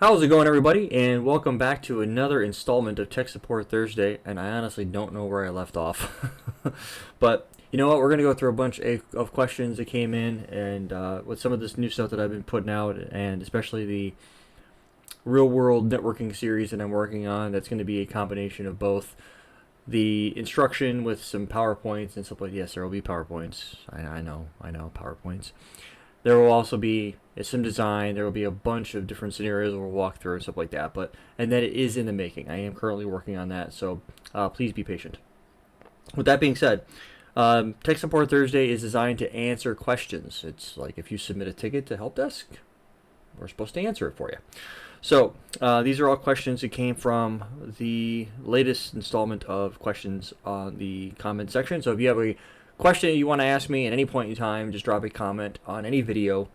How's it going, everybody? And welcome back to another installment of Tech Support Thursday. And I honestly don't know where I left off. But you know what? We're going to go through a bunch of questions that came in, and with some of this new stuff that I've been putting out, and especially the real world networking series that I'm working on. That's going to be a combination of both the instruction with some PowerPoints and stuff like that. Yes, there will be PowerPoints. I know, PowerPoints. There will also be some design. There will be a bunch of different scenarios we'll walk through and stuff like that. And that it is in the making. I am currently working on that, so please be patient. With that being said, Tech Support Thursday is designed to answer questions. It's like if you submit a ticket to Help Desk, we're supposed to answer it for you. So these are all questions that came from the latest installment of questions on the comment section. So if you have a question that you want to ask me at any point in time, just drop a comment on any video,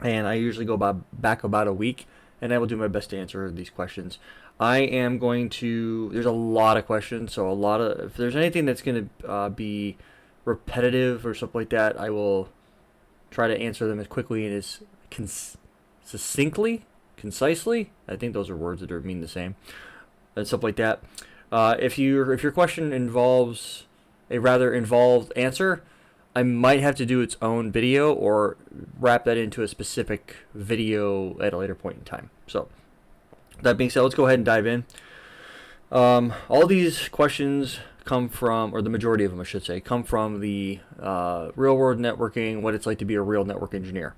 and I usually go back about a week, and I will do my best to answer these questions. I am going to, there's a lot of questions, so if there's anything that's going to be repetitive or something like that, I will try to answer them as quickly and as concisely. I think those are words that mean the same, and stuff like that. If your question involves a rather involved answer, I might have to do its own video or wrap that into a specific video at a later point in time. So, that being said, let's go ahead and dive in. All these questions come from, or the majority of them, I should say, come from the real world networking, what it's like to be a real network engineer.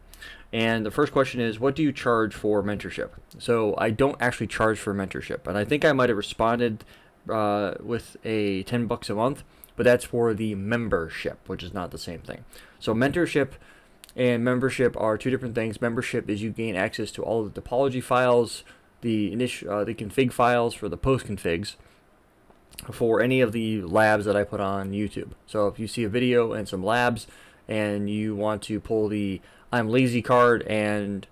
And the first question is, what do you charge for mentorship? So I don't actually charge for mentorship, and I think I might have responded with a $10 a month, but that's for the membership, which is not the same thing. So mentorship and membership are two different things. Membership is you gain access to all of the topology files, the config files for the post configs for any of the labs that I put on YouTube. So if you see a video and some labs and you want to pull the I'm lazy card and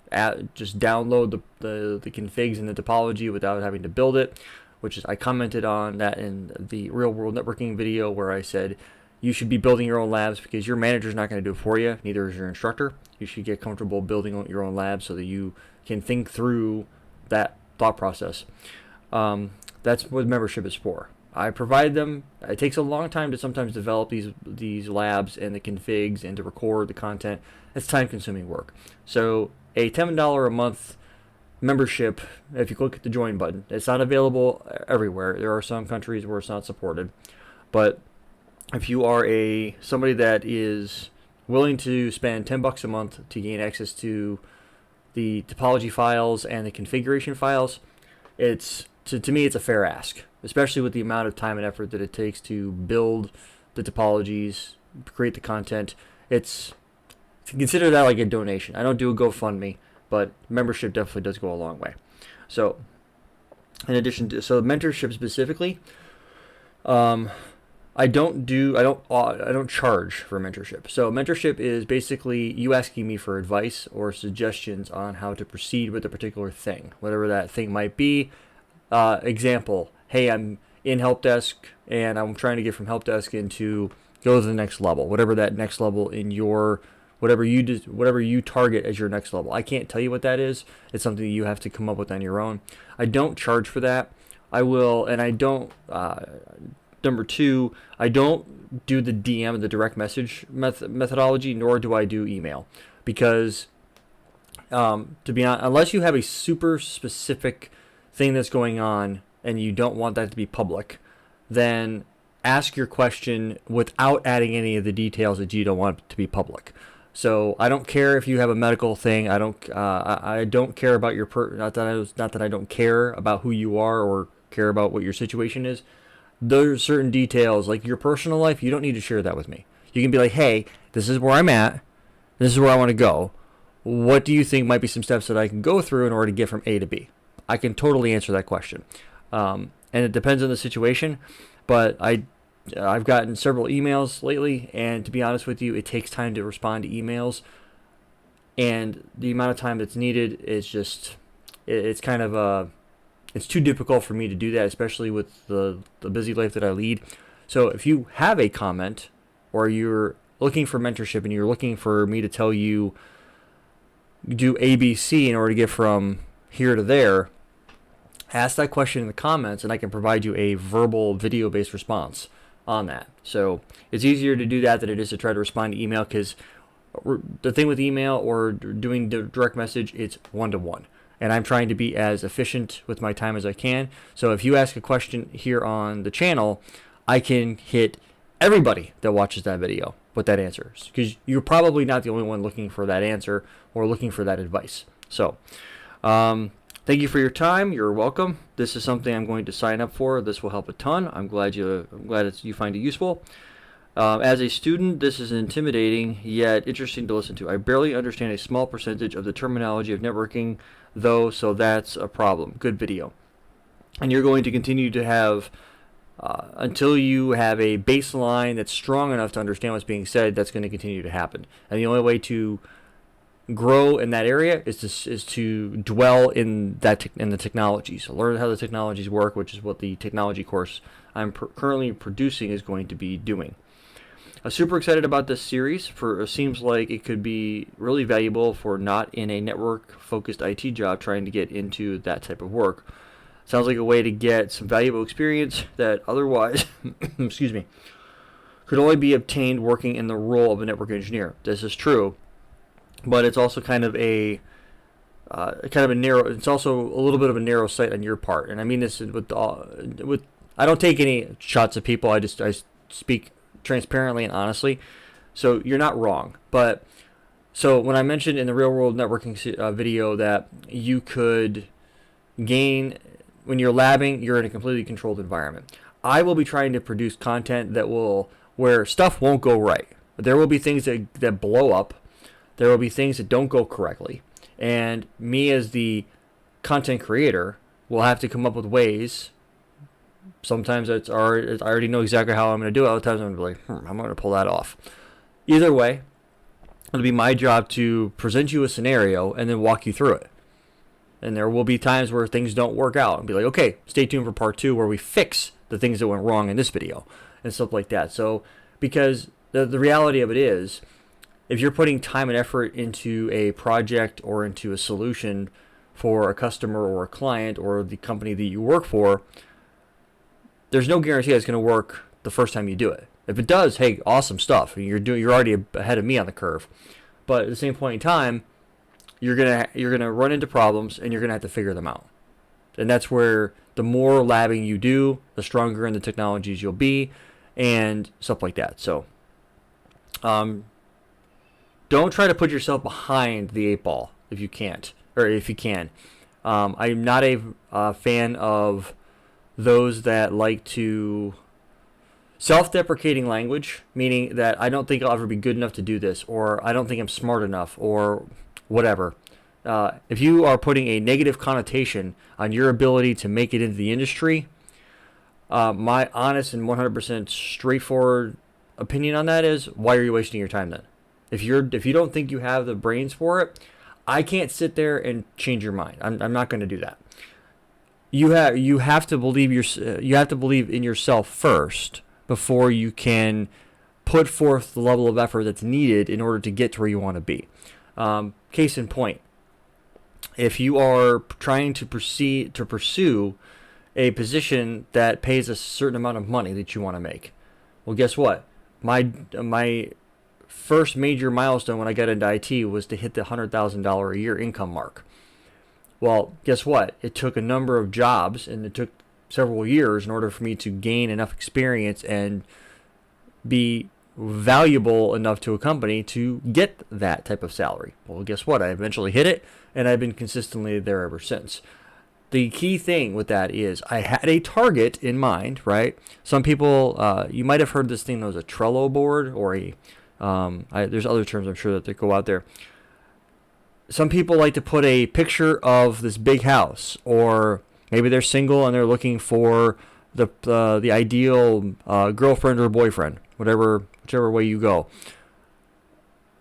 just download the configs and the topology without having to build it, which is, I commented on that in the real world networking video where I said you should be building your own labs because your manager's not going to do it for you, neither is your instructor. You should get comfortable building your own labs so that you can think through that thought process. That's what membership is for. I provide them. It takes a long time to sometimes develop these labs and the configs and to record the content. It's time-consuming work. So a $10 a month membership, if you click the join button, it's not available everywhere. There are some countries where it's not supported. But if you are somebody that is willing to spend $10 a month to gain access to the topology files and the configuration files, to me it's a fair ask, especially with the amount of time and effort that it takes to build the topologies, create the content. It's to consider that like a donation. I don't do a GoFundMe, but membership definitely does go a long way. So, in addition to mentorship specifically, I don't charge for mentorship. So mentorship is basically you asking me for advice or suggestions on how to proceed with a particular thing, whatever that thing might be. Example: hey, I'm in Help Desk and I'm trying to get from Help Desk into go to the next level, whatever that next level in your whatever you target as your next level. I can't tell you what that is. It's something that you have to come up with on your own. I don't charge for that. I will, and I don't. Number two, I don't do the DM, the direct message methodology, nor do I do email, because to be honest, unless you have a super specific thing that's going on and you don't want that to be public, then ask your question without adding any of the details that you don't want to be public. So I don't care if you have a medical thing. I don't care about your not that I don't care about who you are or care about what your situation is. There's certain details like your personal life. You don't need to share that with me. You can be like, hey, this is where I'm at. This is where I want to go. What do you think might be some steps that I can go through in order to get from A to B? I can totally answer that question. And it depends on the situation, but I've gotten several emails lately, and to be honest with you, it takes time to respond to emails, and the amount of time that's needed is just, it's kind of it's too difficult for me to do that, especially with the busy life that I lead. So if you have a comment, or you're looking for mentorship and you're looking for me to tell you do ABC in order to get from here to there, ask that question in the comments, and I can provide you a verbal video-based response on that. So it's easier to do that than it is to try to respond to email, because the thing with email or doing direct message, it's one-to-one. And I'm trying to be as efficient with my time as I can. So if you ask a question here on the channel, I can hit everybody that watches that video with that answer, because you're probably not the only one looking for that answer or looking for that advice. So thank you for your time. You're welcome. This is something I'm going to sign up for. This will help a ton. I'm glad you find it useful. As a student, this is intimidating yet interesting to listen to. I barely understand a small percentage of the terminology of networking, though, so that's a problem. Good video. And you're going to continue to have, until you have a baseline that's strong enough to understand what's being said, that's going to continue to happen. And the only way to grow in that area is to dwell in the technology. So learn how the technologies work, which is what the technology course I'm currently producing is going to be doing. I'm super excited about this series. It seems like it could be really valuable for not in a network-focused IT job trying to get into that type of work. Sounds like a way to get some valuable experience that otherwise, excuse me, could only be obtained working in the role of a network engineer. This is true, but it's also kind of a narrow. It's also a little bit of a narrow sight on your part, and I mean this with. I don't take any shots at people. I speak transparently and honestly. So you're not wrong. But so when I mentioned in the real world networking video that you could gain when you're labbing, you're in a completely controlled environment. I will be trying to produce content where stuff won't go right. There will be things that blow up. There will be things that don't go correctly. And me as the content creator will have to come up with ways. Sometimes I already know exactly how I'm going to do it. Other times I'm going to be like, I'm going to pull that off. Either way, it'll be my job to present you a scenario and then walk you through it. And there will be times where things don't work out and be like, okay, stay tuned for part 2 where we fix the things that went wrong in this video and stuff like that. So because the reality of it is, if you're putting time and effort into a project or into a solution for a customer or a client or the company that you work for, there's no guarantee it's going to work the first time you do it. If it does, hey, awesome stuff. You're already ahead of me on the curve. But at the same point in time, you're gonna run into problems and you're gonna have to figure them out. And that's where the more labbing you do, the stronger in the technologies you'll be, and stuff like that. So, don't try to put yourself behind the 8 ball if you can't, or if you can. I'm not a fan of those that like to self-deprecating language, meaning that I don't think I'll ever be good enough to do this, or I don't think I'm smart enough, or whatever. If you are putting a negative connotation on your ability to make it into the industry, my honest and 100% straightforward opinion on that is, why are you wasting your time then? If you don't think you have the brains for it, I can't sit there and change your mind. I'm not going to do that. You have to believe in yourself first before you can put forth the level of effort that's needed in order to get to where you want to be. Case in point, if you are trying to pursue a position that pays a certain amount of money that you want to make, well, guess what? My first major milestone when I got into IT was to hit the $100,000 a year income mark. Well, guess what? It took a number of jobs and it took several years in order for me to gain enough experience and be valuable enough to a company to get that type of salary. Well, guess what? I eventually hit it, and I've been consistently there ever since. The key thing with that is I had a target in mind, right? Some people, you might have heard this thing known as a Trello board, or there's other terms I'm sure that go out there. Some people like to put a picture of this big house, or maybe they're single and they're looking for the ideal girlfriend or boyfriend, whichever way you go.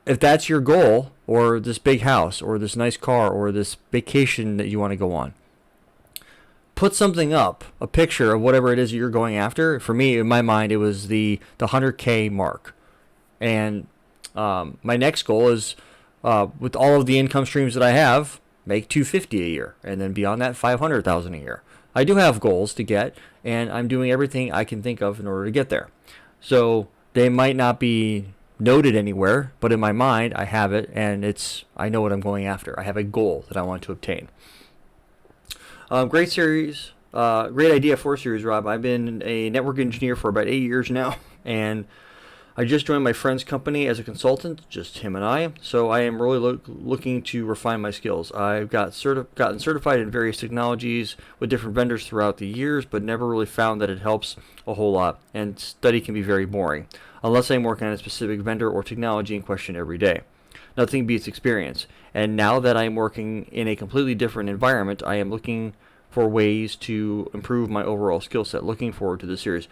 If that's your goal, or this big house, or this nice car, or this vacation that you want to go on, put something up, a picture of whatever it is that you're going after. For me, in my mind, it was the 100K mark. And my next goal is, with all of the income streams that I have, make 250 a year, and then beyond that 500,000 a year. I do have goals to get, and I'm doing everything I can think of in order to get there. So they might not be noted anywhere, but in my mind I have it, and I know what I'm going after. I have a goal that I want to obtain. Great series, great idea for a series, Rob. I've been a network engineer for about 8 years now, and I just joined my friend's company as a consultant, just him and I, so I am really looking to refine my skills. I've gotten certified in various technologies with different vendors throughout the years, but never really found that it helps a whole lot, and study can be very boring, unless I'm working on a specific vendor or technology in question every day. Nothing beats experience, and now that I'm working in a completely different environment, I am looking for ways to improve my overall skill set. Looking forward to this series.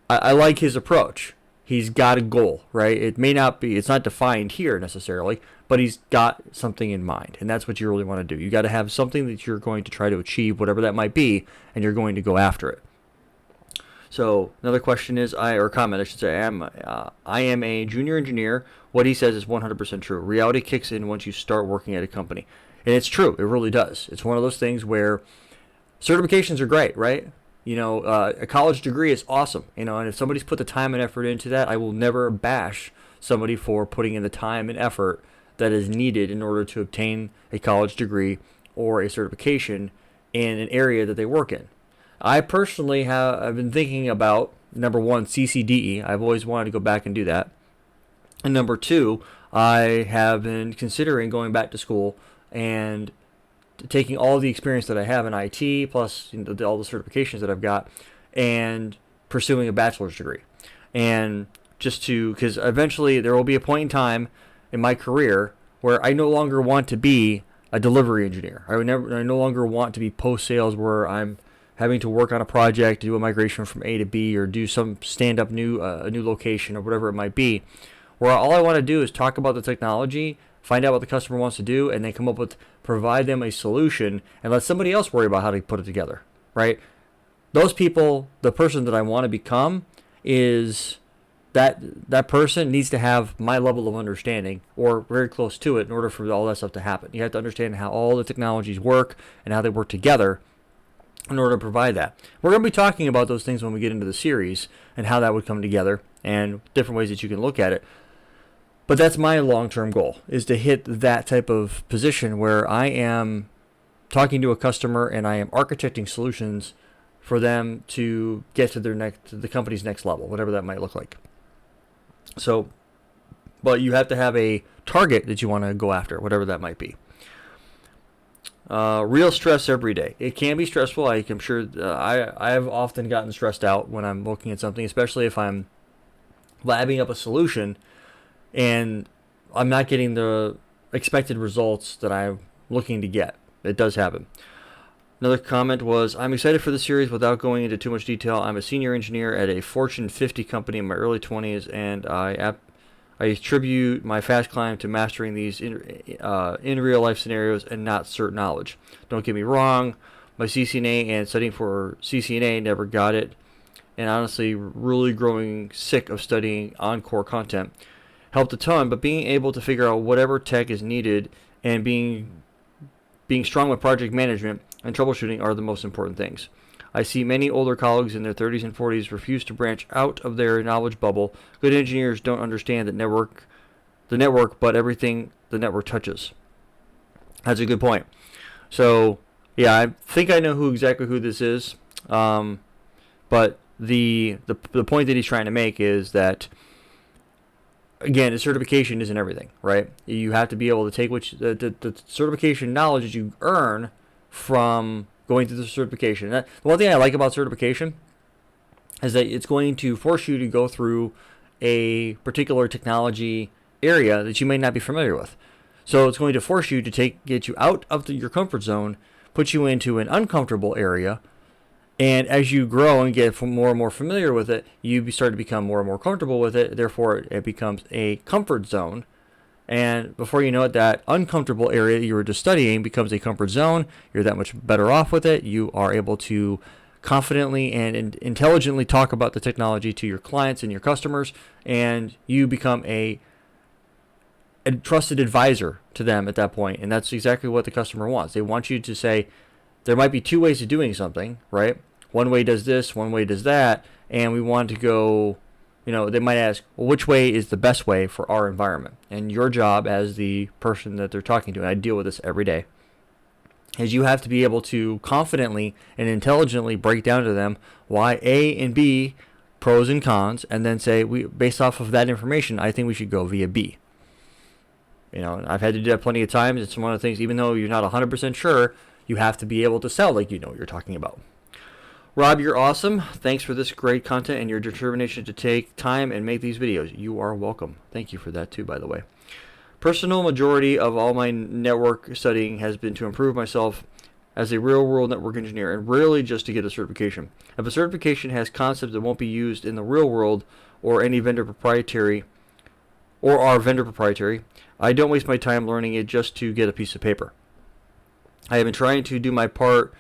I like his approach. He's got a goal, right? It's not defined here necessarily, but he's got something in mind, and that's what you really want to do. You got to have something that you're going to try to achieve, whatever that might be, and you're going to go after it. So another question is, or comment I should say, I am a junior engineer. What he says is 100% true. Reality kicks in once you start working at a company, and it's true. It really does. It's one of those things where certifications are great, right? A college degree is awesome, and if somebody's put the time and effort into that, I will never bash somebody for putting in the time and effort that is needed in order to obtain a college degree or a certification in an area that they work in. I personally I've been thinking about, number one, CCDE. I've always wanted to go back and do that. And number two, I have been considering going back to school and taking all the experience that I have in IT, plus all the certifications that I've got, and pursuing a bachelor's degree. And because eventually there will be a point in time in my career where I no longer want to be a delivery engineer. I no longer want to be post-sales where I'm having to work on a project, do a migration from A to B, or do some stand-up a new location, or whatever it might be, where all I want to do is talk about the technology, find out what the customer wants to do, and then provide them a solution, and let somebody else worry about how to put it together, right? Those people, the person that I want to become is that person needs to have my level of understanding, or very close to it, in order for all that stuff to happen. You have to understand how all the technologies work and how they work together in order to provide that. We're going to be talking about those things when we get into the series and how that would come together and different ways that you can look at it. But that's my long-term goal, is to hit that type of position where I am talking to a customer and I am architecting solutions for them to get to the company's next level, whatever that might look like. So, but you have to have a target that you want to go after, whatever that might be. Real stress every day. It can be stressful. I'm sure I have often gotten stressed out when I'm looking at something, especially if I'm labbing up a solution and I'm not getting the expected results that I'm looking to get. It does happen. Another comment was, I'm excited for the series without going into too much detail. I'm a senior engineer at a Fortune 50 company in my early 20s, and I attribute my fast climb to mastering these in real life scenarios and not cert knowledge. Don't get me wrong, my CCNA and studying for CCNA never got it, and honestly really growing sick of studying on core content helped a ton, but being able to figure out whatever tech is needed and being strong with project management and troubleshooting are the most important things. I see many older colleagues in their 30s and 40s refuse to branch out of their knowledge bubble. Good engineers don't understand the network, but everything the network touches. That's a good point. So, yeah, I think I know exactly who this is. But the point that he's trying to make is that, again, the certification isn't everything, right? You have to be able to take the certification knowledge that you earn from going through the certification. The one thing I like about certification is that it's going to force you to go through a particular technology area that you may not be familiar with. So it's going to force you to get you out of your comfort zone, put you into an uncomfortable area, and as you grow and get more and more familiar with it, you start to become more and more comfortable with it. Therefore, it becomes a comfort zone. And before you know it, that uncomfortable area you were just studying becomes a comfort zone. You're that much better off with it. You are able to confidently and intelligently talk about the technology to your clients and your customers, and you become a a trusted advisor to them at that point, and that's exactly what the customer wants. They want you to say, there might be two ways of doing something, right? One way does this, one way does that, and we want to go, they might ask, well, which way is the best way for our environment? And your job as the person that they're talking to, and I deal with this every day, is you have to be able to confidently and intelligently break down to them why A and B, pros and cons, and then say, based off of that information, I think we should go via B. I've had to do that plenty of times. It's one of the things, even though you're not 100% sure, you have to be able to sell like you know what you're talking about. Rob, you're awesome. Thanks for this great content and your determination to take time and make these videos. You are welcome. Thank you for that too, by the way. Personal majority of all my network studying has been to improve myself as a real-world network engineer, and rarely just to get a certification. If a certification has concepts that won't be used in the real world or any vendor proprietary, or are vendor proprietary, I don't waste my time learning it just to get a piece of paper. I have been trying to do my part,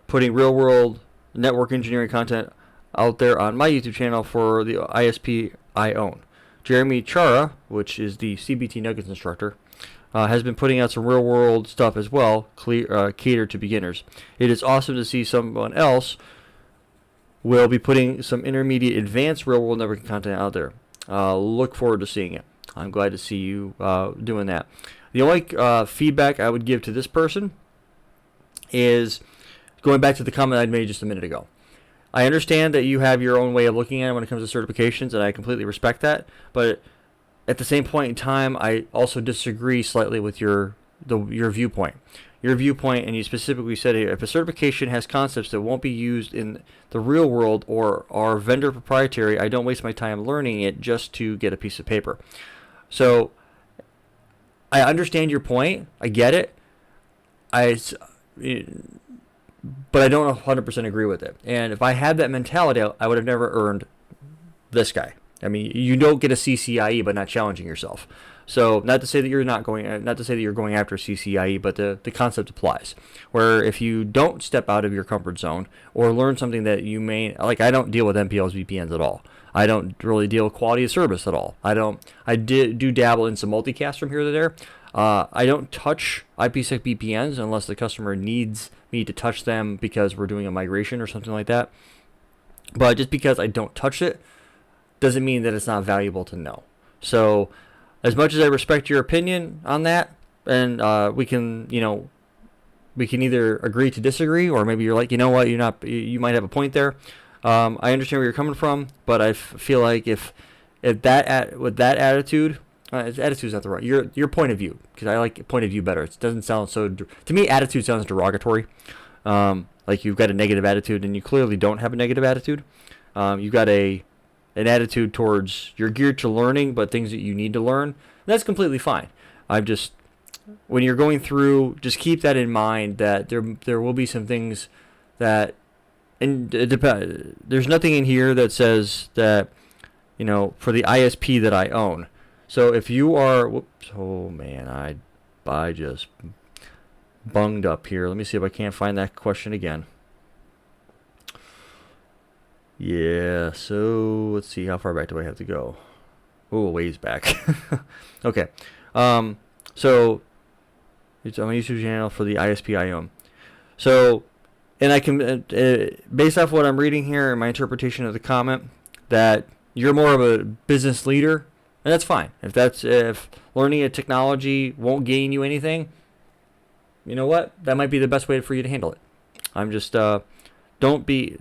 putting real-world network engineering content out there on my YouTube channel for the ISP I own. Jeremy Chara, which is the CBT Nuggets instructor, has been putting out some real-world stuff as well, catered to beginners. It is awesome to see someone else will be putting some intermediate advanced real-world networking content out there. Look forward to seeing it. I'm glad to see you doing that. The only feedback I would give to this person is going back to the comment I made just a minute ago. I understand that you have your own way of looking at it when it comes to certifications, and I completely respect that. But at the same point in time, I also disagree slightly with your viewpoint. Your viewpoint, and you specifically said here, if a certification has concepts that won't be used in the real world or are vendor proprietary, I don't waste my time learning it just to get a piece of paper. So I understand your point. I get it. But I don't 100% agree with it. And if I had that mentality, I would have never earned this guy. I mean, you don't get a CCIE by not challenging yourself. So not to say that you're going after CCIE, but the concept applies. Where if you don't step out of your comfort zone or learn something that you may, like, I don't deal with MPLS VPNs at all. I don't really deal with quality of service at all. I do dabble in some multicast from here to there. I don't touch IPsec VPNs unless the customer needs me to touch them because we're doing a migration or something like that. But just because I don't touch it doesn't mean that it's not valuable to know. So as much as I respect your opinion on that, and we can either agree to disagree, or maybe you're like, you know what, you might have a point there. I understand where you're coming from, but I feel like with that attitude, attitude's not the right. Your point of view, because I like point of view better. It doesn't sound so. To me, attitude sounds derogatory. Like you've got a negative attitude, and you clearly don't have a negative attitude. You've got an attitude towards you're geared to learning, but things that you need to learn. That's completely fine. When you're going through, just keep that in mind that there will be some things that, and it depends. There's nothing in here that says that for the ISP that I own. So if you are, oh man, I just bunged up here. Let me see if I can't find that question again. Yeah, so let's see, how far back do I have to go? Oh, a ways back. Okay. So it's on my YouTube channel for the ISP I own. So, and I can, based off what I'm reading here and my interpretation of the comment, that you're more of a business leader. And that's fine. If learning a technology won't gain you anything, you know what? That might be the best way for you to handle it. I'm just don't be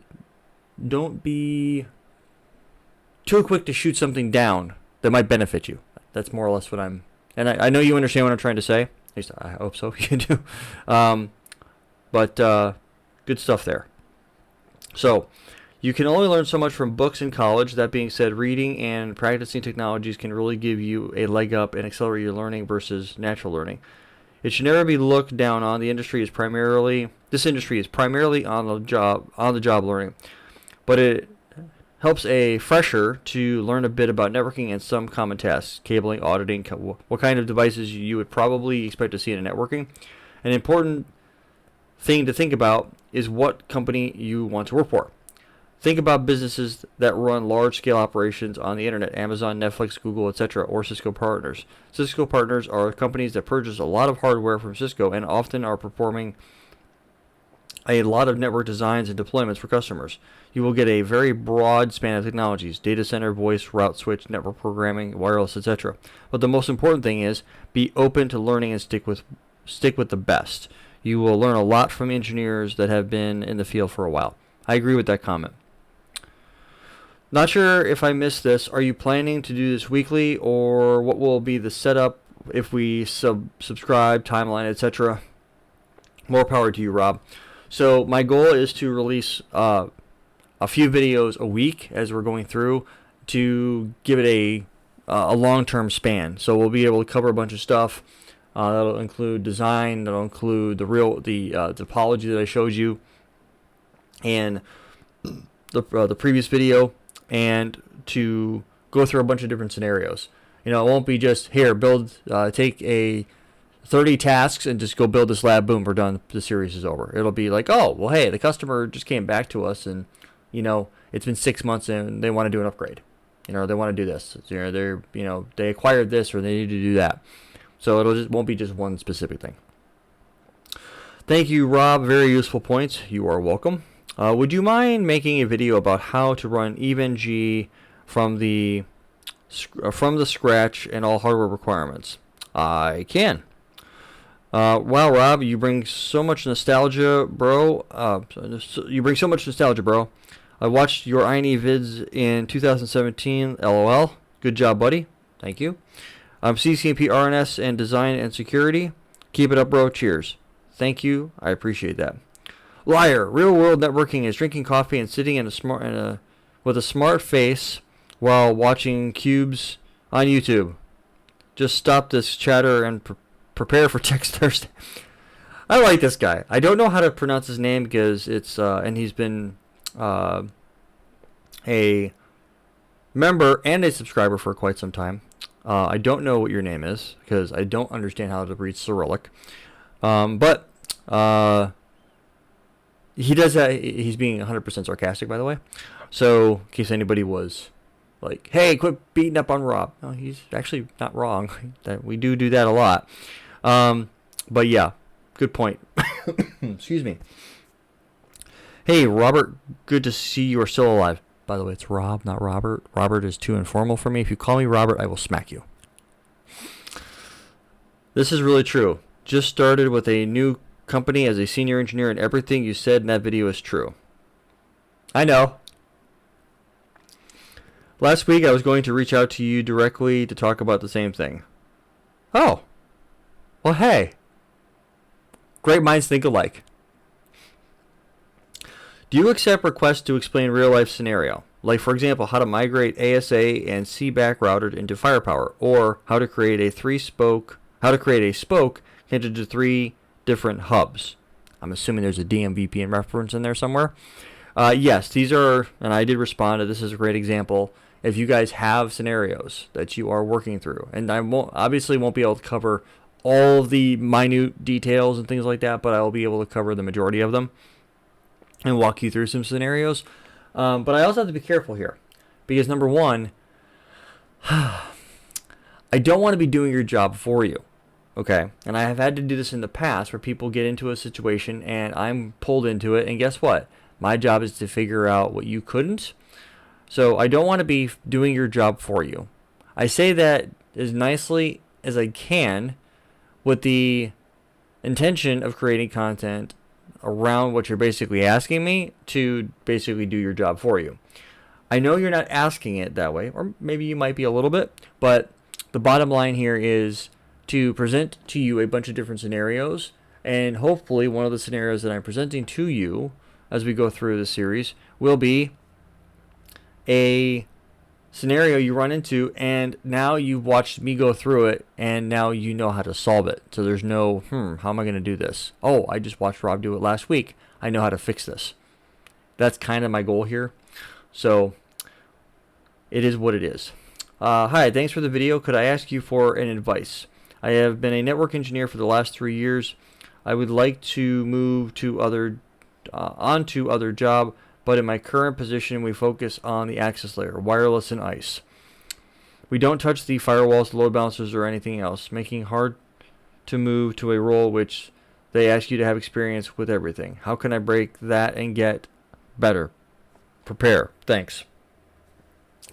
too quick to shoot something down that might benefit you. That's more or less what I'm. And I know you understand what I'm trying to say. At least I hope so. You do. But good stuff there. So. You can only learn so much from books in college. That being said, reading and practicing technologies can really give you a leg up and accelerate your learning versus natural learning. It should never be looked down on. This industry is primarily on the job learning, but it helps a fresher to learn a bit about networking and some common tasks, cabling, auditing, what kind of devices you would probably expect to see in networking. An important thing to think about is what company you want to work for. Think about businesses that run large-scale operations on the internet: Amazon, Netflix, Google, etc., or Cisco partners. Cisco partners are companies that purchase a lot of hardware from Cisco and often are performing a lot of network designs and deployments for customers. You will get a very broad span of technologies: data center, voice, route switch, network programming, wireless, etc. But the most important thing is be open to learning and stick with the best. You will learn a lot from engineers that have been in the field for a while. I agree with that comment. Not sure if I missed this. Are you planning to do this weekly, or what will be the setup if we subscribe, timeline, etc.? More power to you, Rob. So my goal is to release a few videos a week as we're going through, to give it a long-term span. So we'll be able to cover a bunch of stuff. That'll include design. That'll include the topology that I showed you, and the previous video, and to go through a bunch of different scenarios. It won't be just here, take a 30 tasks and just go build this lab. Boom, we're done. The series is over. It'll be like, oh, well, hey, the customer just came back to us, and it's been 6 months and they want to do an upgrade. They want to do this. They acquired this, or they need to do that. So won't be just one specific thing. Thank you, Rob. Very useful points. You are welcome. Would you mind making a video about how to run EVE-NG from the scratch and all hardware requirements? I can. Wow, Rob, you bring so much nostalgia, bro. I watched your INE vids in 2017. LOL. Good job, buddy. Thank you. CCNP, RNS, and design and security. Keep it up, bro. Cheers. Thank you. I appreciate that. Liar. Real world networking is drinking coffee and sitting with a smart face while watching cubes on YouTube. Just stop this chatter and prepare for Text Thursday. I like this guy. I don't know how to pronounce his name because it's and he's been a member and a subscriber for quite some time. I don't know what your name is because I don't understand how to read Cyrillic. But he does that. He's being 100% sarcastic, by the way. So, in case anybody was like, hey, quit beating up on Rob. No, he's actually not wrong. That we do that a lot. But yeah, good point. Excuse me. Hey, Robert, good to see you are still alive. By the way, it's Rob, not Robert. Robert is too informal for me. If you call me Robert, I will smack you. This is really true. Just started with a new company as a senior engineer, and everything you said in that video is true. I know. Last week, I was going to reach out to you directly to talk about the same thing. Oh. Well, hey. Great minds think alike. Do you accept requests to explain real-life scenario? Like, for example, how to migrate ASA and CBAC router into Firepower, or how to create a spoke connected to 3 different hubs. I'm assuming there's a DMVPN reference in there somewhere. Yes, these are, and I did respond to this is a great example. If you guys have scenarios that you are working through, and I obviously won't be able to cover all of the minute details and things like that, but I will be able to cover the majority of them and walk you through some scenarios. But I also have to be careful here, because number one, I don't want to be doing your job for you. Okay, and I have had to do this in the past where people get into a situation and I'm pulled into it, and guess what? My job is to figure out what you couldn't. So I don't want to be doing your job for you. I say that as nicely as I can with the intention of creating content around what you're basically asking me to basically do your job for you. I know you're not asking it that way, or maybe you might be a little bit, but the bottom line here is to present to you a bunch of different scenarios, and hopefully one of the scenarios that I'm presenting to you as we go through this series will be a scenario you run into, and now you've watched me go through it, and now you know how to solve it. So there's no, how am I going to do this? Oh, I just watched Rob do it last week. I know how to fix this. That's kind of my goal here. So it is what it is. Hi, thanks for the video. Could I ask you for an advice? I have been a network engineer for the last 3 years. I would like to move to onto other job, but in my current position, we focus on the access layer, wireless and ICE. We don't touch the firewalls, load balancers, or anything else, making it hard to move to a role which they ask you to have experience with everything. How can I break that and get better? Prepare. Thanks.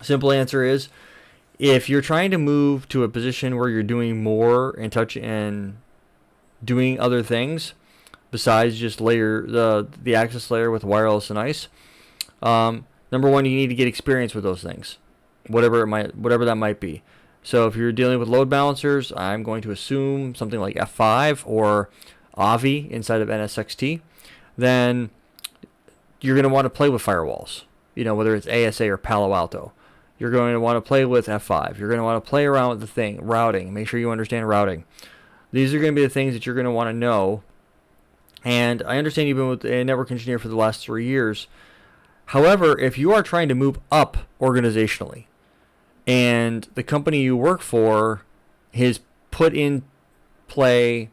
Simple answer is, if you're trying to move to a position where you're doing more and touch and doing other things besides just the access layer with wireless and ICE, number one, you need to get experience with those things, whatever that might be. So if you're dealing with load balancers, I'm going to assume something like F5 or AVI inside of NSXT. Then you're going to want to play with firewalls, whether it's ASA or Palo Alto. You're going to want to play with F5. You're going to want to play around with the routing. Make sure you understand routing. These are going to be the things that you're going to want to know. And I understand you've been with a network engineer for the last 3 years. However, if you are trying to move up organizationally and the company you work for has put in play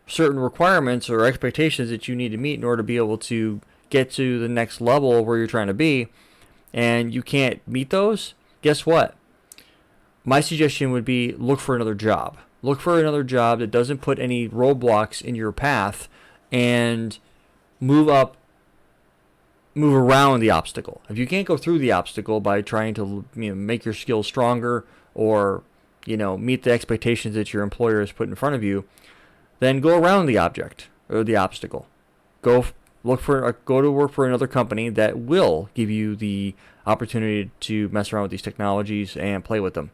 certain requirements or expectations that you need to meet in order to be able to get to the next level where you're trying to be, and you can't meet those, guess what? My suggestion would be look for another job. Look for another job that doesn't put any roadblocks in your path and move around the obstacle. If you can't go through the obstacle by trying to make your skills stronger or meet the expectations that your employer has put in front of you, then go around the object or the obstacle. Go to work for another company that will give you the opportunity to mess around with these technologies and play with them.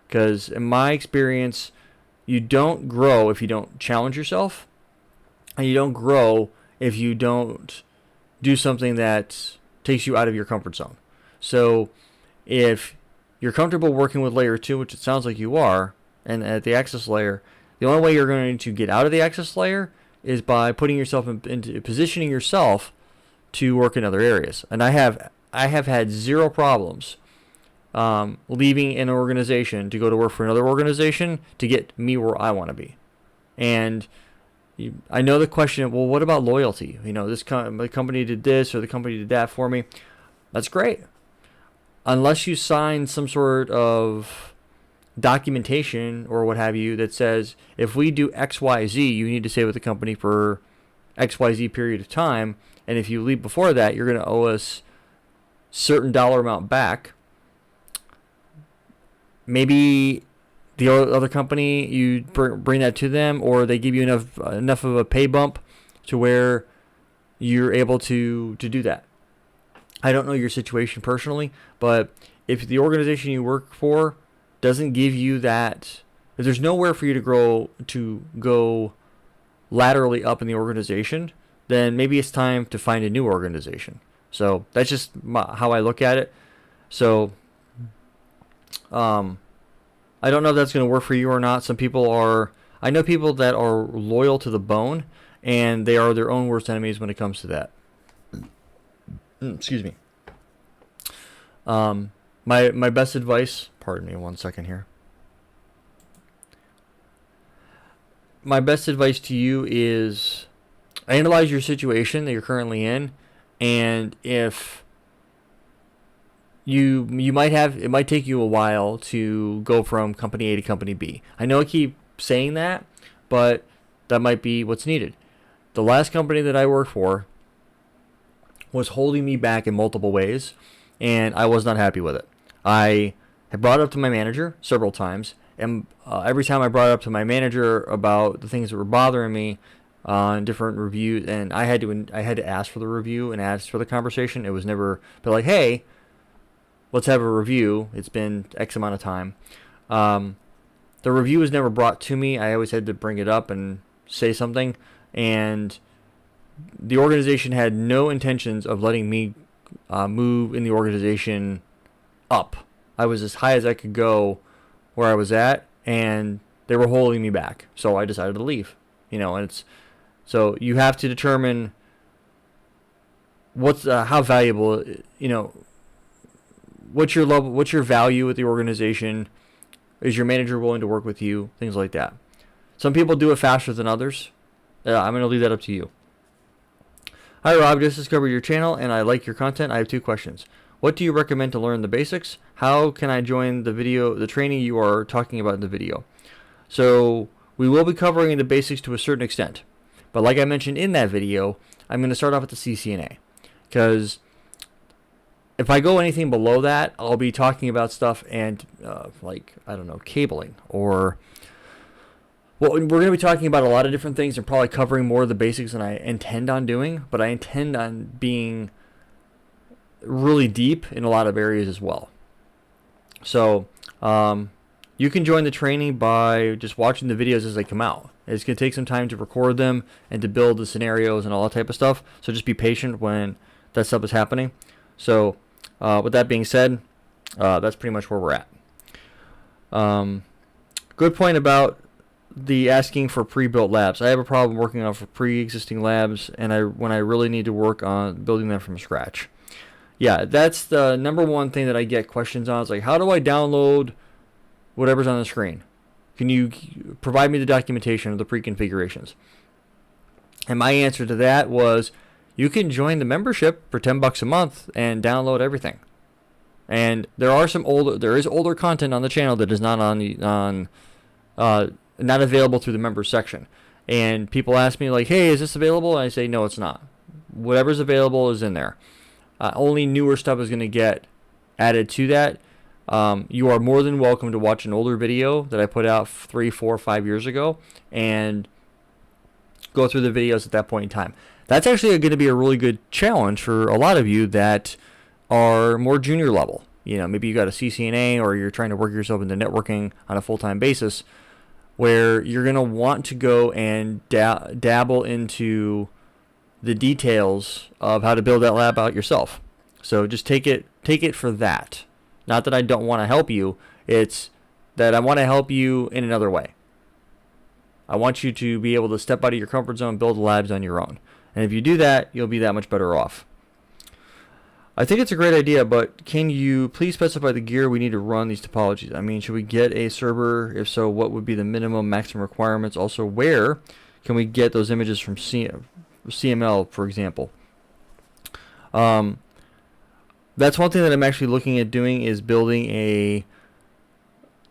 Because in my experience, you don't grow if you don't challenge yourself, and you don't grow if you don't do something that takes you out of your comfort zone. So if you're comfortable working with layer 2, which it sounds like you are, and at the access layer, the only way you're going to get out of the access layer is by putting yourself into positioning yourself to work in other areas. And I have had zero problems leaving an organization to go to work for another organization to get me where I want to be. And I know the question, well, what about loyalty? The company did this or the company did that for me. That's great. Unless you sign some sort of documentation or what have you that says if we do XYZ, you need to stay with the company for XYZ period of time, and if you leave before that, you're going to owe us certain dollar amount back. Maybe the other company, you bring that to them, or they give you enough of a pay bump to where you're able to do that. I don't know your situation personally, but if the organization you work for doesn't give you that, if there's nowhere for you to go laterally up in the organization, then maybe it's time to find a new organization. So that's just how I look at it. So I don't know if that's going to work for you or not. I know people that are loyal to the bone, and they are their own worst enemies when it comes to that. Excuse me. My best advice, pardon me 1 second here. My best advice to you is analyze your situation that you're currently in, and if you might have, it might take you a while to go from company A to company B. I know I keep saying that, but that might be what's needed. The last company that I worked for was holding me back in multiple ways, and I was not happy with it. I had brought it up to my manager several times, and every time I brought it up to my manager about the things that were bothering me on different reviews, and I had to ask for the review and ask for the conversation. It was never but like, hey, let's have a review. It's been X amount of time. The review was never brought to me. I always had to bring it up and say something, and the organization had no intentions of letting me move in the organization up. I was as high as I could go where I was at, and they were holding me back. So I decided to leave. And so you have to determine what's how valuable, what's your level, what's your value with the organization. Is your manager willing to work with you? Things like that. Some people do it faster than others. I'm going to leave that up to you. Hi Rob, just discovered your channel and I like your content. I have 2 questions. What do you recommend to learn the basics? How can I join the training you are talking about in the video? So we will be covering the basics to a certain extent. But like I mentioned in that video, I'm going to start off with the CCNA. Because if I go anything below that, I'll be talking about stuff and like, I don't know, cabling or... Well, we're going to be talking about a lot of different things and probably covering more of the basics than I intend on doing. But I intend on being really deep in a lot of areas as well. So you can join the training by just watching the videos as they come out. It's going to take some time to record them and to build the scenarios and all that type of stuff. So just be patient when that stuff is happening. So with that being said, that's pretty much where we're at. Good point about the asking for pre-built labs. I have a problem working on for pre-existing labs, and when I really need to work on building them from scratch. Yeah, that's the number one thing that I get questions on. It's like, how do I download whatever's on the screen? Can you provide me the documentation of the pre-configurations? And my answer to that was, you can join the membership for $10 a month and download everything. And there is older content on the channel that is not not available through the members section. And people ask me like, hey, is this available? And I say, no, it's not. Whatever's available is in there. Only newer stuff is going to get added to that. You are more than welcome to watch an older video that I put out 3, 4, 5 years ago and go through the videos at that point in time. That's actually going to be a really good challenge for a lot of you that are more junior level. You know, maybe you got a CCNA or you're trying to work yourself into networking on a full-time basis, where you're going to want to go and dabble into the details of how to build that lab out yourself. So just take it for that. Not that I don't want to help you, it's that I want to help you in another way. I want you to be able to step out of your comfort zone, build labs on your own. And if you do that, you'll be that much better off. I think it's a great idea, but can you please specify the gear we need to run these topologies? I mean, should we get a server? If so, what would be the minimum, maximum requirements? Also, where can we get those images from CML, for example? That's one thing that I'm actually looking at doing, is building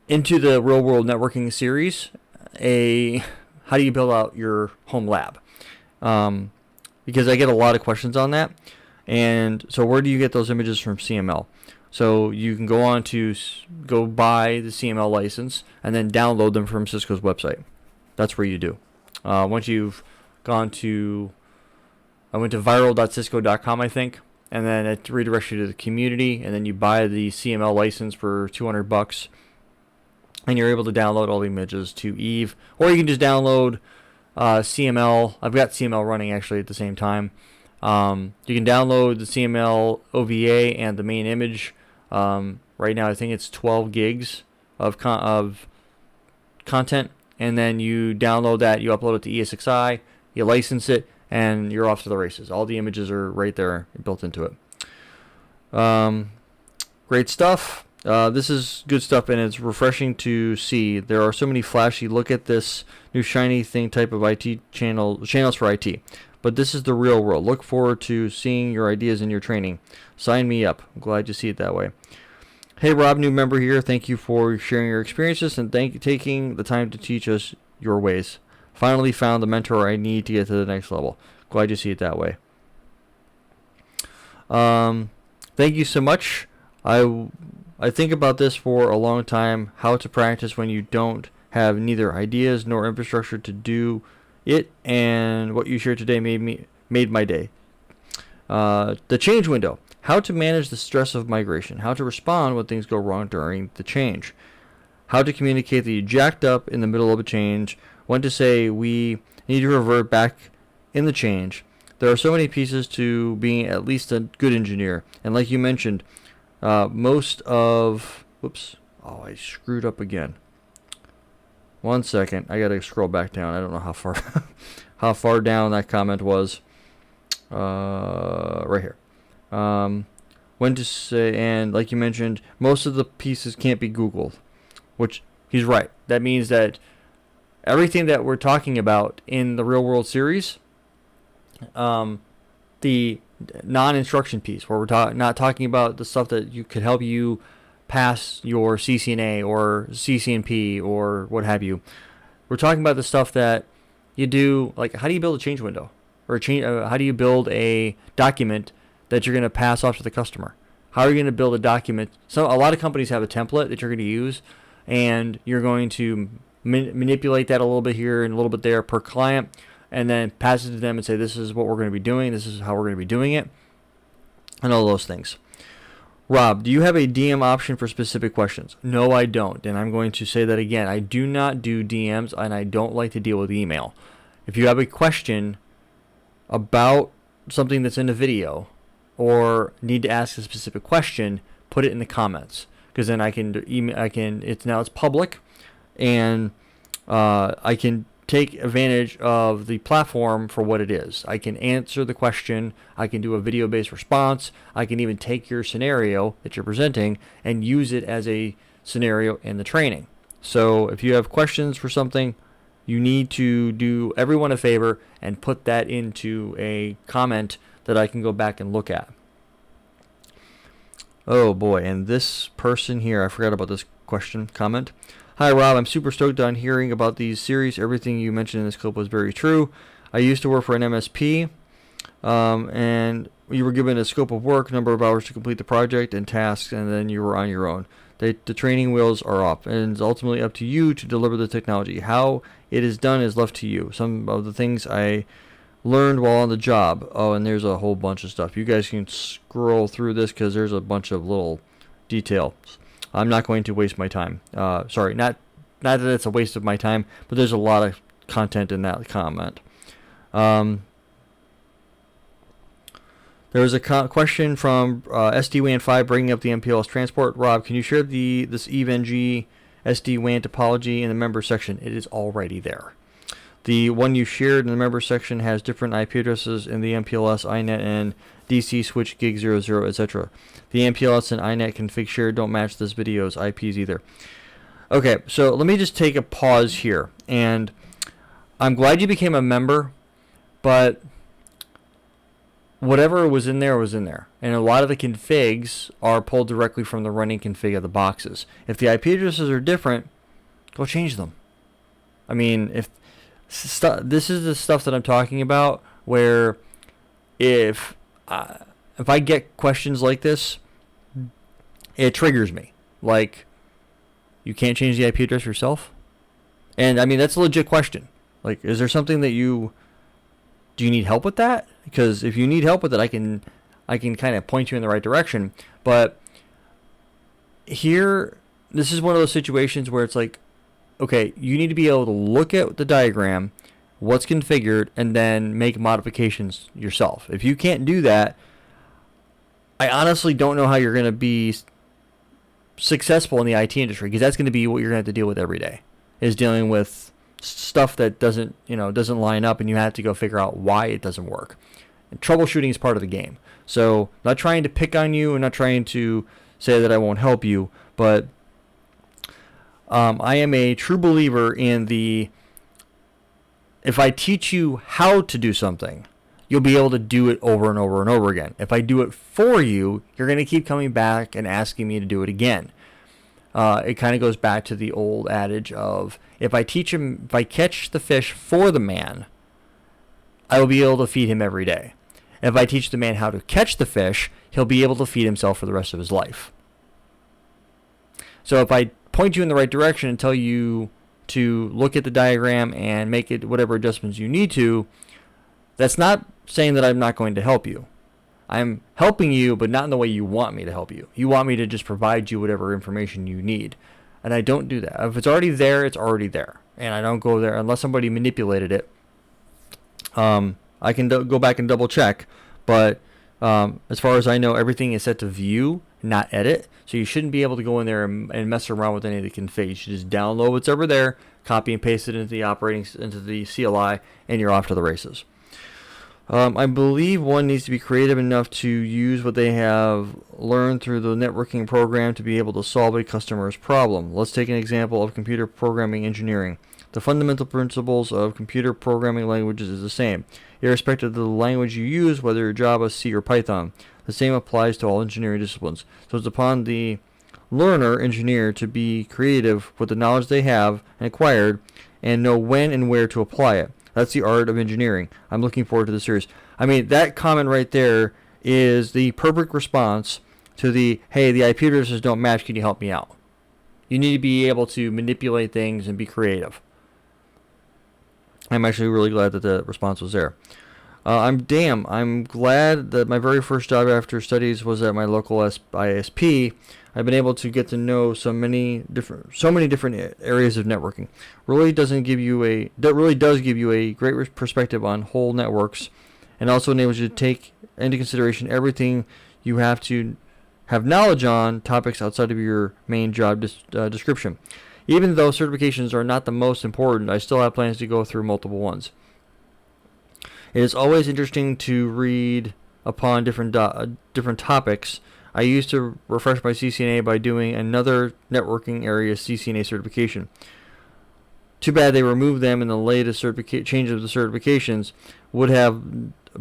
into the real world networking series, how do you build out your home lab? Because I get a lot of questions on that. And so where do you get those images from CML? So you can go buy the CML license and then download them from Cisco's website. That's where you do. Once you've gone to, I went to viral.cisco.com, I think, and then it redirects you to the community, and then you buy the CML license for $200, and you're able to download all the images to Eve, or you can just download CML. I've got CML running actually at the same time. You can download the CML OVA and the main image. Right now I think it's 12 gigs of content, and then you download that, you upload it to ESXi, you license it, and you're off to the races. All the images are right there built into it. Great stuff. This is good stuff, and it's refreshing to see. There are so many flashy, look at this new shiny thing type of IT channels for IT. But this is the real world. Look forward to seeing your ideas in your training. Sign me up. I'm glad you see it that way. Hey Rob, new member here. Thank you for sharing your experiences and taking the time to teach us your ways. Finally found the mentor I need to get to the next level. Glad you see it that way. Thank you so much. I think about this for a long time, how to practice when you don't have neither ideas nor infrastructure to do it, and what you shared today made my day. The change window. How to manage the stress of migration. How to respond when things go wrong during the change. How to communicate that you jacked up in the middle of a change. When to say we need to revert back in the change. There are so many pieces to being at least a good engineer. And like you mentioned, most of... Whoops. Oh, I screwed up again. 1 second. I gotta scroll back down. I don't know how far how far down that comment was. Right here. When to say, and like you mentioned, most of the pieces can't be Googled, which he's right. That means that everything that we're talking about in the real world series, the non-instruction piece, where we're not talking about the stuff that you could help you pass your CCNA or CCNP or what have you. We're talking about the stuff that you do, like how do you build a change window, or how do you build a document that you're going to pass off to the customer? How are you going to build a document? So a lot of companies have a template that you're going to use, and you're going to manipulate that a little bit here and a little bit there per client, and then pass it to them and say, this is what we're going to be doing, this is how we're going to be doing it, and all those things. Rob, do you have a DM option for specific questions? No, I don't, and I'm going to say that again. I do not do DMs, and I don't like to deal with email. If you have a question about something that's in a video, or need to ask a specific question, put it in the comments, because then I can email. It's public, and I can take advantage of the platform for what it is. I can answer the question. I can do a video-based response. I can even take your scenario that you're presenting and use it as a scenario in the training. So if you have questions for something, you need to do everyone a favor and put that into a comment that I can go back and look at. Oh boy, and this person here, I forgot about this comment. Hi Rob, I'm super stoked on hearing about these series. Everything you mentioned in this clip was very true. I used to work for an MSP, and you were given a scope of work, number of hours to complete the project, and tasks, and then you were on your own. The training wheels are up, and it's ultimately up to you to deliver the technology. How it is done is left to you. Some of the things I learned while on the job. Oh, and there's a whole bunch of stuff. You guys can scroll through this because there's a bunch of little details. I'm not going to waste my time. Sorry, not that it's a waste of my time, but there's a lot of content in that comment. There was a question from SD-WAN 5 bringing up the MPLS transport. Rob, can you share this EVE-NG SD-WAN topology in the members section? It is already there. The one you shared in the members section has different IP addresses in the MPLS, INET, and DC switch gig 00, etc. The MPLS and INET config shared don't match this video's IPs either. Okay, so let me just take a pause here. And I'm glad you became a member, but whatever was in there was in there. And a lot of the configs are pulled directly from the running config of the boxes. If the IP addresses are different, go change them. I mean, if this is the stuff that I'm talking about, where if I get questions like this, it triggers me. Like, you can't change the IP address yourself? And I mean, that's a legit question. Like, is there something that do you need help with that? Because if you need help with it, I can kind of point you in the right direction. But here, this is one of those situations where it's like, okay, you need to be able to look at the diagram, what's configured, and then make modifications yourself. If you can't do that, I honestly don't know how you're going to be successful in the IT industry, because that's going to be what you're going to have to deal with every day, is dealing with stuff that doesn't line up, and you have to go figure out why it doesn't work. And troubleshooting is part of the game. So, not trying to pick on you and not trying to say that I won't help you, but I am a true believer in if I teach you how to do something, you'll be able to do it over and over and over again. If I do it for you, you're going to keep coming back and asking me to do it again. It kind of goes back to the old adage of, if I catch the fish for the man, I will be able to feed him every day. If I teach the man how to catch the fish, he'll be able to feed himself for the rest of his life. So if I point you in the right direction and tell you to look at the diagram and make it whatever adjustments you need to, that's not saying that I'm not going to help you. I'm helping you, but not in the way you want me to help you. You want me to just provide you whatever information you need. And I don't do that. If it's already there, it's already there. And I don't go there unless somebody manipulated it. I can go back and double check. But as far as I know, everything is set to view, not edit. So you shouldn't be able to go in there and mess around with any of the config. You should just download what's over there, copy and paste it into the CLI, and you're off to the races. I believe one needs to be creative enough to use what they have learned through the networking program to be able to solve a customer's problem. Let's take an example of computer programming engineering. The fundamental principles of computer programming languages is the same, irrespective of the language you use, whether Java, C, or Python. The same applies to all engineering disciplines. So it's upon the learner engineer to be creative with the knowledge they have and acquired and know when and where to apply it. That's the art of engineering. I'm looking forward to the series. I mean, that comment right there is the perfect response to the, hey, the IP addresses don't match, can you help me out? You need to be able to manipulate things and be creative. I'm actually really glad that the response was there. I'm glad that my very first job after studies was at my local ISP. I've been able to get to know so many different areas of networking. Really does give you a great perspective on whole networks, and also enables you to take into consideration everything you have to have knowledge on topics outside of your main job description. Even though certifications are not the most important, I still have plans to go through multiple ones. It is always interesting to read upon different topics. I used to refresh my CCNA by doing another networking area CCNA certification. Too bad they removed them in the latest change of the certifications. Would have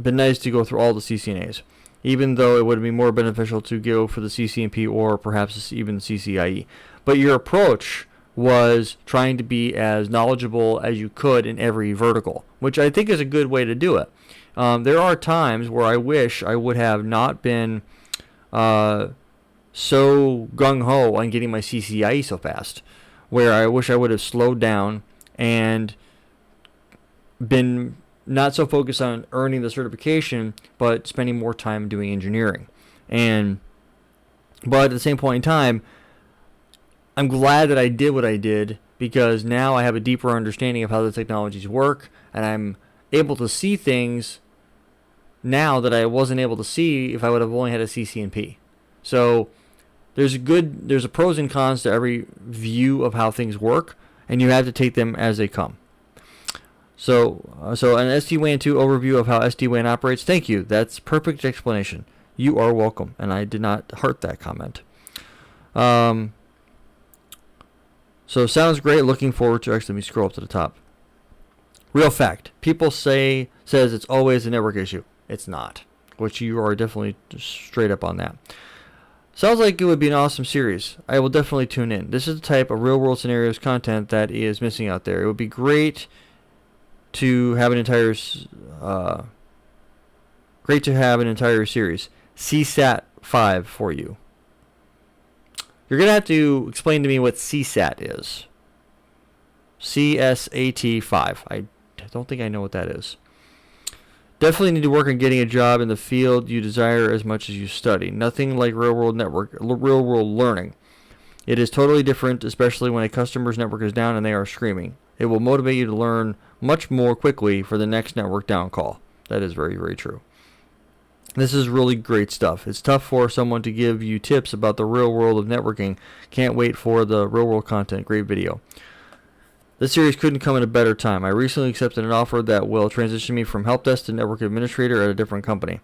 been nice to go through all the CCNAs, even though it would be more beneficial to go for the CCNP or perhaps even the CCIE. But your approach was trying to be as knowledgeable as you could in every vertical, which I think is a good way to do it. There are times where I wish I would have not been so gung-ho on getting my CCIE so fast, where I wish I would have slowed down and been not so focused on earning the certification, but spending more time doing engineering. But at the same point in time, I'm glad that I did what I did, because now I have a deeper understanding of how the technologies work, and I'm able to see things now that I wasn't able to see if I would have only had a CCNP. So there's a pros and cons to every view of how things work, and you have to take them as they come. So an SD-WAN 2 overview of how SD-WAN operates. Thank you. That's perfect explanation. You are welcome, and I did not heart that comment. So sounds great. Looking forward to. Actually, let me scroll up to the top. Real fact. People says it's always a network issue. It's not, which you are definitely straight up on that. Sounds like it would be an awesome series. I will definitely tune in. This is the type of real-world scenarios content that is missing out there. It would be great to have an entire series. CSAT 5 for you. You're going to have to explain to me what CSAT is. CSAT 5. I don't think I know what that is. Definitely need to work on getting a job in the field you desire as much as you study. Nothing like real-world learning. It is totally different, especially when a customer's network is down and they are screaming. It will motivate you to learn much more quickly for the next network down call. That is very, very true. This is really great stuff. It's tough for someone to give you tips about the real world of networking. Can't wait for the real world content. Great video. This series couldn't come at a better time. I recently accepted an offer that will transition me from help desk to network administrator at a different company.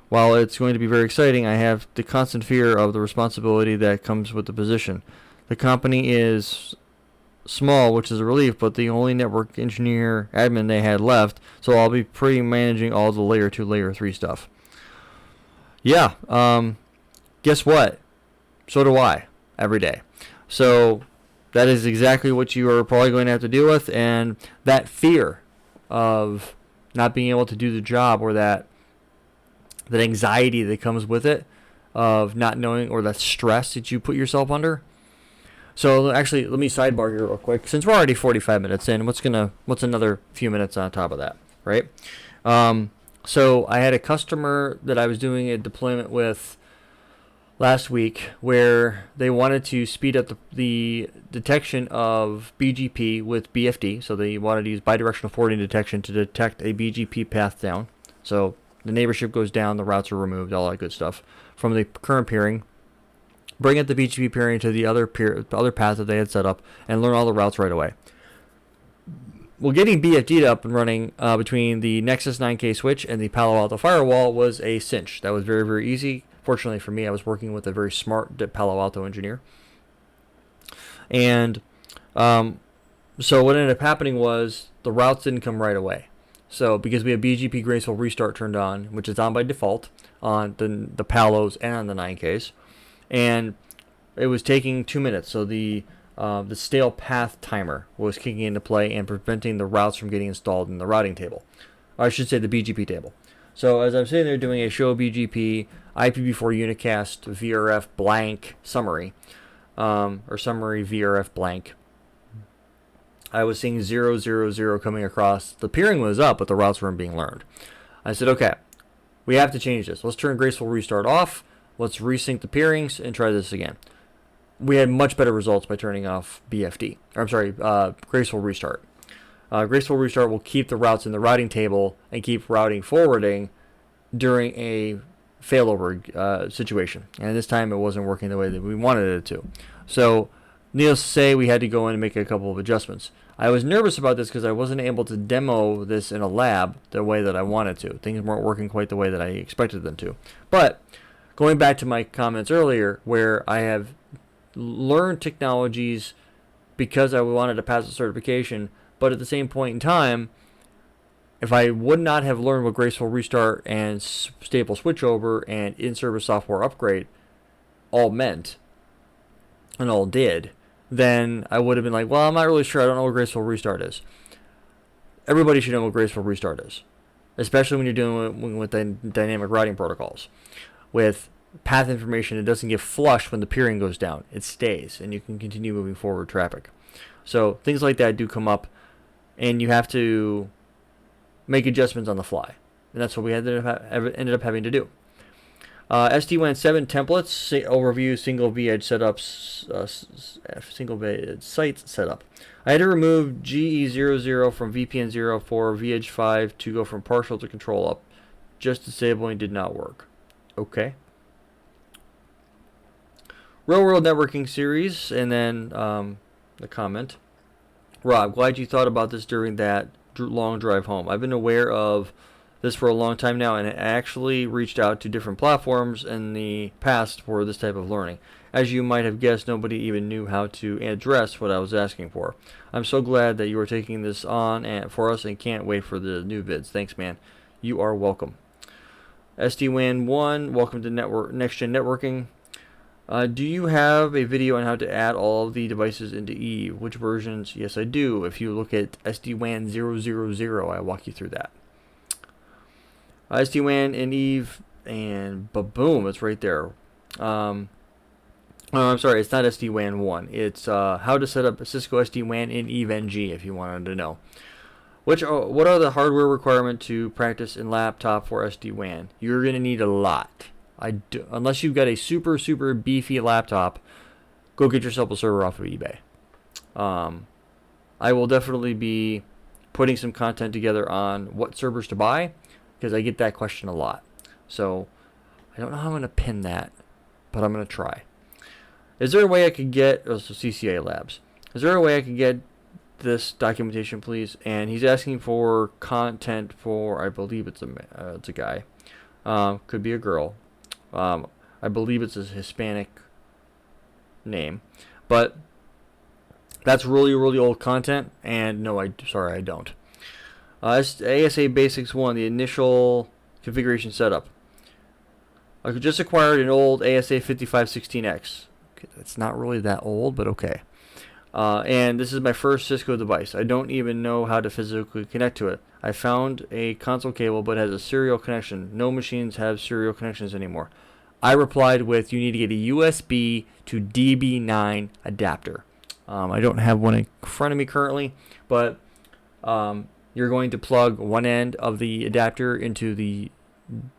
While it's going to be very exciting, I have the constant fear of the responsibility that comes with the position. The company is small, which is a relief, but the only network engineer admin they had left, so I'll be pretty managing all the layer 2, layer 3 stuff. Yeah, guess what? So do I, every day. So that is exactly what you are probably going to have to deal with, and that fear of not being able to do the job, or that anxiety that comes with it, of not knowing, or that stress that you put yourself under. So actually, let me sidebar here real quick. Since we're already 45 minutes in, what's another few minutes on top of that, right? So I had a customer that I was doing a deployment with last week, where they wanted to speed up the detection of BGP with BFD. So they wanted to use bidirectional forwarding detection to detect a BGP path down. So the neighborship goes down, the routes are removed, all that good stuff from the current peering. Bring up the BGP peering to the other path that they had set up, and learn all the routes right away. Well, getting BFD up and running between the Nexus 9K switch and the Palo Alto firewall was a cinch. That was very, very easy. Fortunately for me, I was working with a very smart Palo Alto engineer. And So what ended up happening was the routes didn't come right away. So because we have BGP graceful restart turned on, which is on by default on the Palos and on the 9Ks, and it was taking 2 minutes. So the stale path timer was kicking into play and preventing the routes from getting installed in the routing table. Or I should say the BGP table. So as I'm sitting there doing a show BGP IPv4 unicast VRF blank summary, or summary VRF blank, I was seeing 000 coming across. The peering was up, but the routes weren't being learned. I said, okay, we have to change this. Let's turn graceful restart off. Let's resync the peerings and try this again. We had much better results by turning off BFD. Or I'm sorry, graceful restart. Graceful restart will keep the routes in the routing table and keep routing forwarding during a failover situation. And this time it wasn't working the way that we wanted it to. So, needless to say, we had to go in and make a couple of adjustments. I was nervous about this because I wasn't able to demo this in a lab the way that I wanted to. Things weren't working quite the way that I expected them to. But going back to my comments earlier, where I have learned technologies because I wanted to pass a certification, but at the same point in time, if I would not have learned what graceful restart and stable switchover and in-service software upgrade all meant and all did, then I would have been like, well, I'm not really sure. I don't know what graceful restart is. Everybody should know what graceful restart is, especially when you're dealing with dynamic routing protocols. With path information, it doesn't get flushed when the peering goes down. It stays, and you can continue moving forward traffic. So things like that do come up, and you have to make adjustments on the fly. And that's what we ended up having to do. SD-WAN 7 templates, overview, single vEdge setups, single vEdge sites setup. I had to remove GE00 from VPN0 for vEdge 5 to go from partial to control up. Just disabling did not work. Okay. Real World Networking Series, and then the comment. Rob, glad you thought about this during that long drive home. I've been aware of this for a long time now, and I actually reached out to different platforms in the past for this type of learning. As you might have guessed, nobody even knew how to address what I was asking for. I'm so glad that you are taking this on for us and can't wait for the new vids. Thanks, man. You are welcome. SD-WAN 1, welcome to Next Gen Networking. Do you have a video on how to add all of the devices into Eve? Which versions? Yes, I do. If you look at SD-WAN 000, I walk you through that. SD-WAN in Eve, and boom, it's right there. Oh, I'm sorry, it's not SD-WAN 1. It's how to set up a Cisco SD-WAN in Eve NG, if you wanted to know. What are the hardware requirements to practice in laptop for SD-WAN? You're going to need a lot. Unless you've got a super, super beefy laptop, go get yourself a server off of eBay. I will definitely be putting some content together on what servers to buy, because I get that question a lot. So I don't know how I'm going to pin that, but I'm going to try. Is there a way I could get, CCA Labs, is there a way I could get this documentation, please? And he's asking for content for, I believe it's a guy. Could be a girl. I believe it's a Hispanic name. But that's really, really old content, and no, I don't. ASA Basics 1, the initial configuration setup. I just acquired an old ASA 5516X. Okay, that's not really that old, but okay. And this is my first Cisco device. I don't even know how to physically connect to it. I found a console cable, but it has a serial connection. No machines have serial connections anymore. I replied with, you need to get a USB to DB9 adapter. I don't have one in front of me currently, but you're going to plug one end of the adapter into the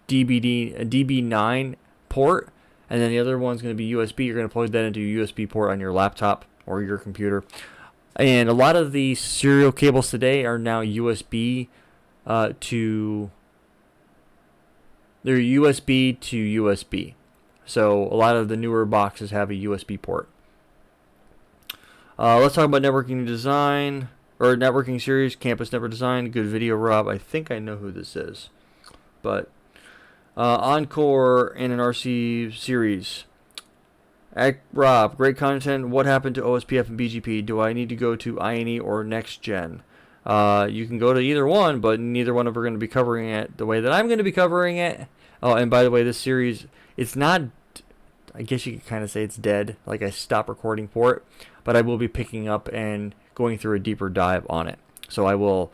DB9 port, and then the other one's going to be USB. You're going to plug that into a USB port on your laptop or your computer. And a lot of the serial cables today are now USB they're USB to USB. So a lot of the newer boxes have a USB port. Let's talk about networking design, or networking series, campus network design. Good video, Rob. I think I know who this is. But Encore and an RC series. Rob, great content. What happened to OSPF and BGP? Do I need to go to INE or Next Gen? You can go to either one, but neither one of them are going to be covering it the way that I'm going to be covering it. Oh, and by the way, this series, it's not, I guess you could kind of say it's dead. Like I stopped recording for it, but I will be picking up and going through a deeper dive on it. So I will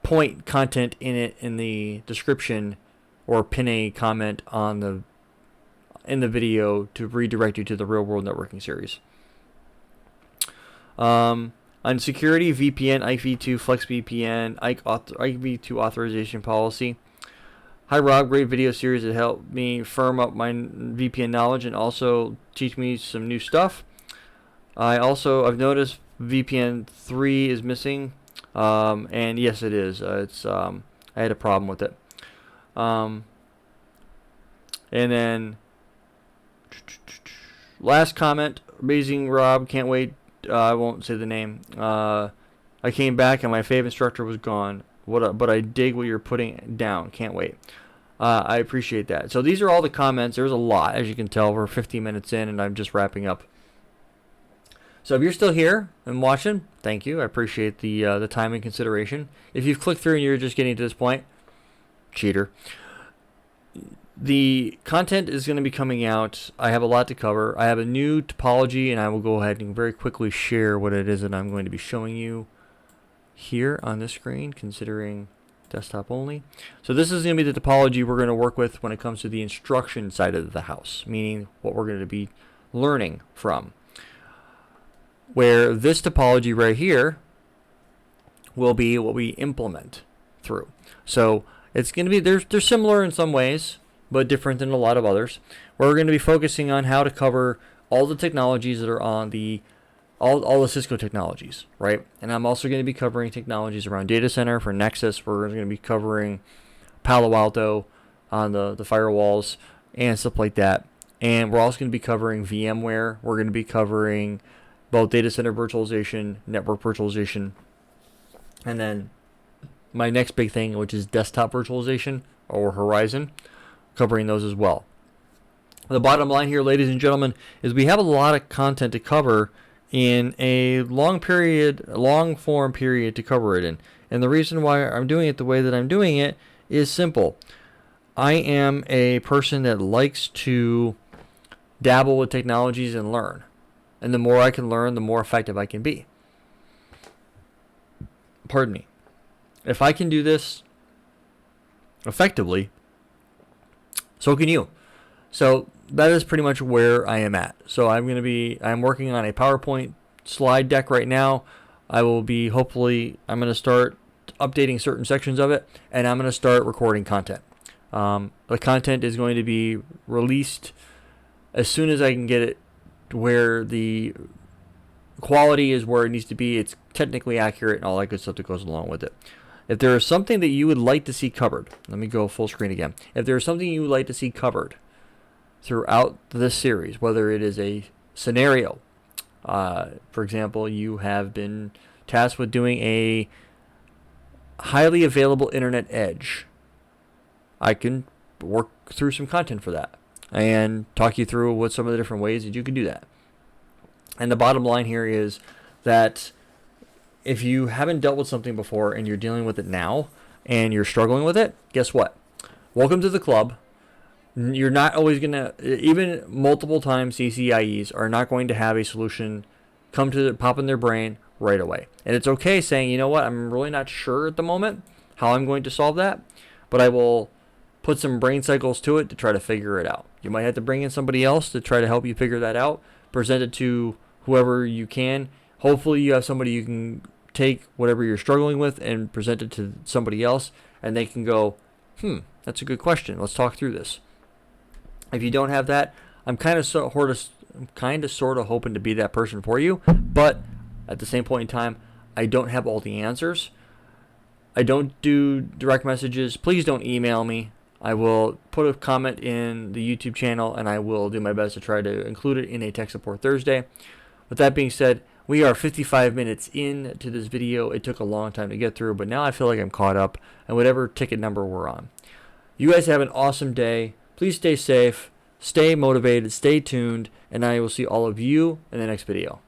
point content in it in the description or pin a comment on in the video to redirect you to the real world networking series. On security, VPN, IKV2, FlexVPN, IKV2 authorization policy. Hi Rob, great video series that helped me firm up my VPN knowledge and also teach me some new stuff. I've noticed VPN 3 is missing, and yes it is. I had a problem with it. And then last comment, amazing Rob, can't wait. I won't say the name. I came back and my fave instructor was gone. But I dig what you're putting down. Can't wait. I appreciate that. So these are all the comments. There's a lot, as you can tell. We're 15 minutes in, and I'm just wrapping up. So if you're still here and watching, thank you. I appreciate the time and consideration. If you've clicked through and you're just getting to this point, cheater. The content is going to be coming out. I have a lot to cover. I have a new topology, and I will go ahead and very quickly share what it is that I'm going to be showing you here on the screen, considering desktop only. So this is going to be the topology we're going to work with when it comes to the instruction side of the house, meaning what we're going to be learning from. Where this topology right here will be what we implement through. So it's going to be, they're similar in some ways, but different than a lot of others. We're going to be focusing on how to cover all the technologies that are on all the Cisco technologies, right? And I'm also going to be covering technologies around data center for Nexus. We're going to be covering Palo Alto on the firewalls and stuff like that. And we're also going to be covering VMware. We're going to be covering both data center virtualization, network virtualization, and then my next big thing, which is desktop virtualization or Horizon, covering those as well. The bottom line here, ladies and gentlemen, is we have a lot of content to cover in a long form period to cover it in. And the reason why I'm doing it the way that I'm doing it is simple. I am a person that likes to dabble with technologies and learn. And the more I can learn, the more effective I can be. Pardon me. If I can do this effectively, so can you. So that is pretty much where I am at. So I'm working on a PowerPoint slide deck right now. I'm going to start updating certain sections of it, and I'm going to start recording content. The content is going to be released as soon as I can get it where the quality is where it needs to be. It's technically accurate and all that good stuff that goes along with it. If there is something that you would like to see covered, let me go full screen again. If there is something you would like to see covered throughout this series, whether it is a scenario, for example, you have been tasked with doing a highly available internet edge, I can work through some content for that and talk you through what some of the different ways that you can do that. And the bottom line here is that if you haven't dealt with something before and you're dealing with it now and you're struggling with it, guess what? Welcome to the club. You're not always going to, even multiple times CCIEs are not going to have a solution pop in their brain right away. And it's okay saying, you know what, I'm really not sure at the moment how I'm going to solve that, but I will put some brain cycles to it to try to figure it out. You might have to bring in somebody else to try to help you figure that out, present it to whoever you can. Hopefully you have somebody you can take whatever you're struggling with and present it to somebody else, and they can go, that's a good question. Let's talk through this. If you don't have that, I'm kind of sort of hoping to be that person for you, but at the same point in time, I don't have all the answers. I don't do direct messages. Please don't email me. I will put a comment in the YouTube channel, and I will do my best to try to include it in a Tech Support Thursday. With that being said, we are 55 minutes into this video. It took a long time to get through, but now I feel like I'm caught up at whatever ticket number we're on. You guys have an awesome day. Please stay safe, Stay motivated, stay tuned, and I will see all of you in the next video.